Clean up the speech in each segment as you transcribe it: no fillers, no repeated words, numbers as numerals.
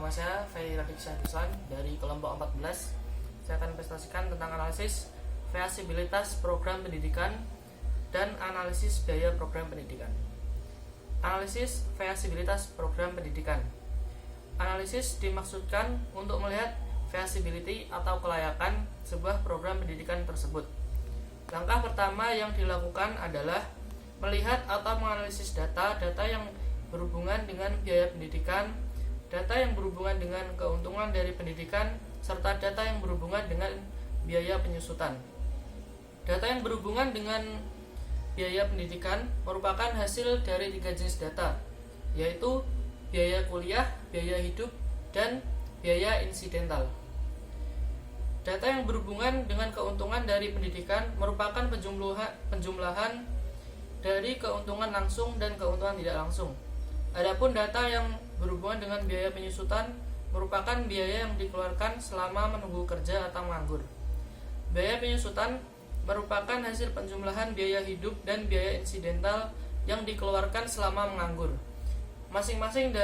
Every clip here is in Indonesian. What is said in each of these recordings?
nama saya Ferry Radik Syahrislan dari kelompok 14. Saya akan presentasikan tentang analisis feasibilitas program pendidikan dan analisis biaya program pendidikan. Analisis feasibilitas program pendidikan. Analisis dimaksudkan untuk melihat feasibility atau kelayakan sebuah program pendidikan tersebut. Langkah pertama yang dilakukan adalah melihat atau menganalisis data yang berhubungan dengan biaya pendidikan, data yang berhubungan dengan keuntungan dari pendidikan, serta data yang berhubungan dengan biaya penyusutan. Data yang berhubungan dengan biaya pendidikan merupakan hasil dari 3 jenis data, yaitu biaya kuliah, biaya hidup, dan biaya insidental. Data yang berhubungan dengan keuntungan dari pendidikan merupakan penjumlahan dari keuntungan langsung dan keuntungan tidak langsung. Adapun data yang berhubungan dengan biaya penyusutan merupakan biaya yang dikeluarkan selama menunggu kerja atau menganggur. Biaya penyusutan merupakan hasil penjumlahan biaya hidup dan biaya insidental yang dikeluarkan selama menganggur. Masing-masing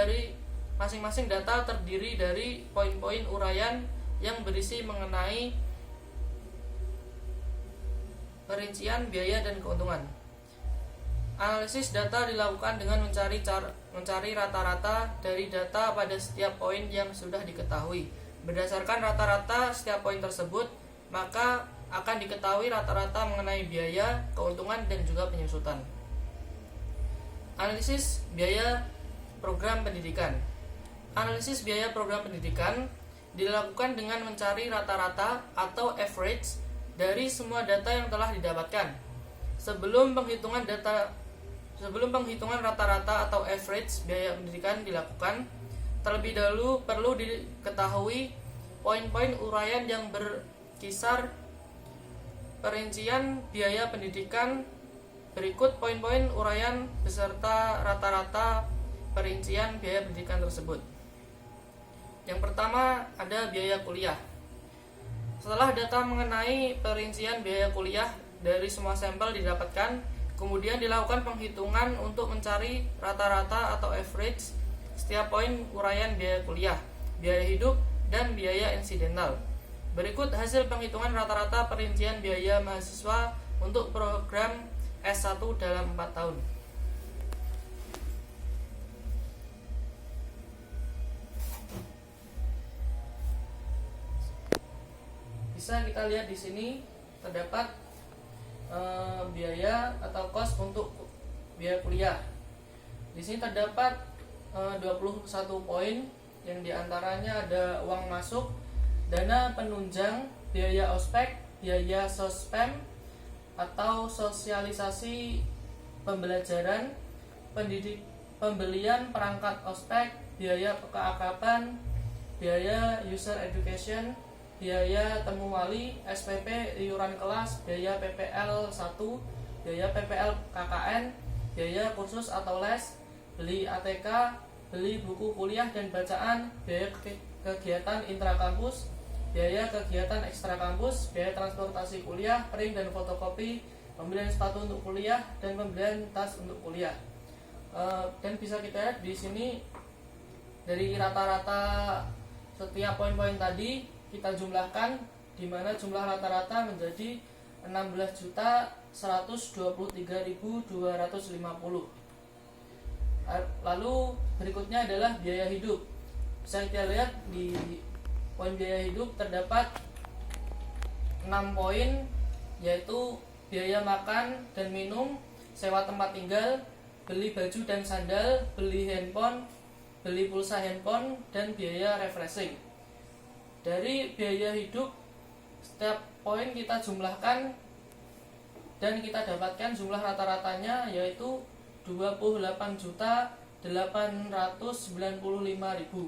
data terdiri dari poin-poin uraian yang berisi mengenai perincian biaya dan keuntungan. Analisis data dilakukan dengan mencari rata-rata dari data pada setiap poin yang sudah diketahui. Berdasarkan rata-rata setiap poin tersebut, maka akan diketahui rata-rata mengenai biaya, keuntungan, dan juga penyusutan. Analisis biaya program pendidikan. Analisis biaya program pendidikan dilakukan dengan mencari rata-rata atau average dari semua data yang telah didapatkan. Sebelum penghitungan rata-rata atau average biaya pendidikan dilakukan, terlebih dahulu perlu diketahui poin-poin uraian yang berkisar perincian biaya pendidikan. Berikut poin-poin uraian beserta rata-rata perincian biaya pendidikan tersebut. Yang pertama ada biaya kuliah. Setelah data mengenai perincian biaya kuliah dari semua sampel didapatkan, kemudian dilakukan penghitungan untuk mencari rata-rata atau average setiap poin uraian biaya kuliah, biaya hidup, dan biaya insidental. Berikut hasil penghitungan rata-rata perincian biaya mahasiswa untuk program S1 dalam 4 tahun. Bisa kita lihat di sini terdapat biaya atau kos untuk biaya kuliah. Di sini terdapat 21 poin yang diantaranya ada uang masuk, dana penunjang, biaya ospek, biaya sospem atau sosialisasi pembelajaran, pembelian perangkat ospek, biaya keakapan, biaya user education, biaya temu wali, SPP, iuran kelas, biaya PPL 1, biaya PPL KKN, biaya kursus atau les, beli ATK, beli buku kuliah dan bacaan, biaya kegiatan intrakampus, biaya kegiatan ekstra kampus, biaya transportasi kuliah, print dan fotokopi, pembelian sepatu untuk kuliah, dan pembelian tas untuk kuliah. Dan bisa kita lihat di sini dari rata-rata setiap poin-poin tadi kita jumlahkan, di mana jumlah rata-rata menjadi 16.123.250. Lalu berikutnya adalah biaya hidup. Bisa kita lihat di poin biaya hidup terdapat 6 poin, yaitu biaya makan dan minum, sewa tempat tinggal, beli baju dan sandal, beli handphone, beli pulsa handphone, dan biaya refreshing. Dari biaya hidup, setiap poin kita jumlahkan dan kita dapatkan jumlah rata-ratanya, yaitu 28.895.000.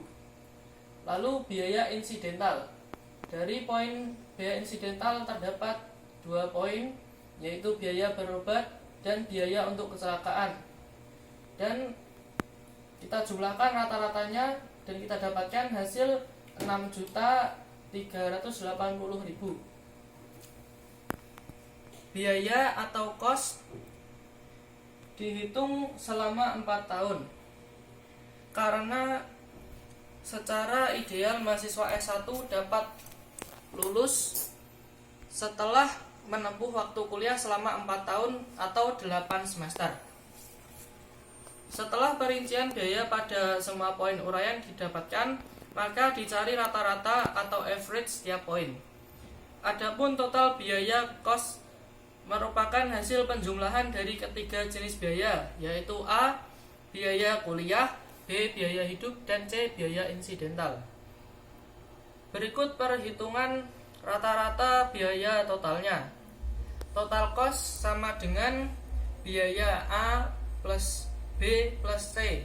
Lalu biaya insidental. Dari poin biaya insidental terdapat 2 poin, yaitu biaya berobat dan biaya untuk kecelakaan. Dan kita jumlahkan rata-ratanya dan kita dapatkan hasil 6.380.000. Biaya atau kos dihitung selama 4 tahun. Karena Secara ideal mahasiswa S1 dapat lulus setelah menempuh waktu kuliah selama 4 tahun atau 8 semester. Setelah perincian biaya pada semua poin uraian didapatkan, maka dicari rata-rata atau average setiap poin. Adapun total biaya kos merupakan hasil penjumlahan dari ketiga jenis biaya, yaitu A. biaya kuliah, B. biaya hidup, dan C. biaya insidental. Berikut perhitungan rata-rata biaya totalnya. Total kos sama dengan biaya A plus B plus C,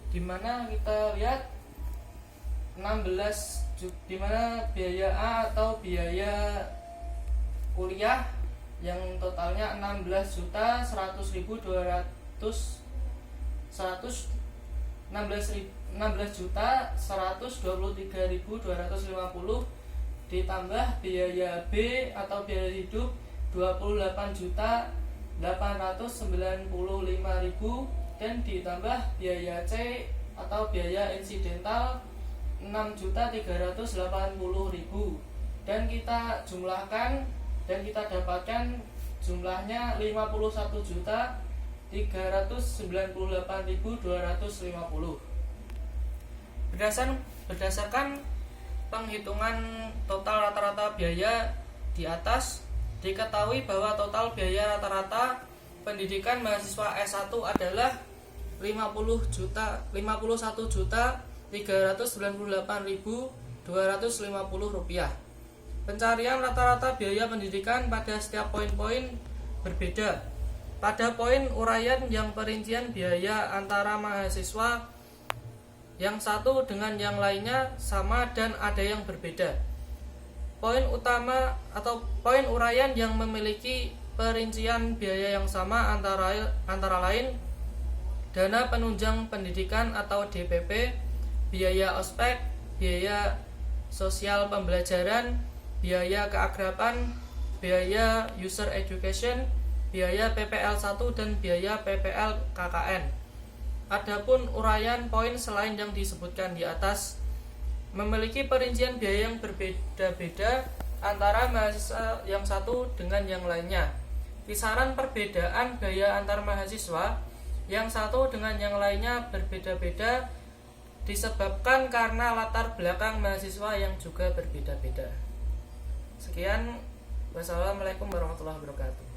dimana kita lihat 16 dimana biaya A atau biaya kuliah yang totalnya 16.123.250 ditambah biaya B atau biaya hidup 28.895.000 dan ditambah biaya C atau biaya insidental 6.380.000 dan kita jumlahkan dan kita dapatkan jumlahnya 51.398.250. Berdasarkan penghitungan total rata-rata biaya di atas, diketahui bahwa total biaya rata-rata pendidikan mahasiswa S1 adalah 51.398.250 rupiah. Pencarian rata-rata biaya pendidikan pada setiap poin-poin berbeda. Pada poin uraian yang perincian biaya antara mahasiswa yang satu dengan yang lainnya sama dan ada yang berbeda. Poin utama atau poin uraian yang memiliki perincian biaya yang sama antara lain dana penunjang pendidikan atau DPP, biaya ospek, biaya sosial pembelajaran, biaya keakraban, biaya user education, biaya PPL 1 dan biaya PPL KKN. Adapun uraian poin selain yang disebutkan di atas memiliki perincian biaya yang berbeda-beda antara mahasiswa yang satu dengan yang lainnya. Kisaran perbedaan biaya antar mahasiswa yang satu dengan yang lainnya berbeda-beda disebabkan karena latar belakang mahasiswa yang juga berbeda-beda. Sekian, wassalamualaikum warahmatullahi wabarakatuh.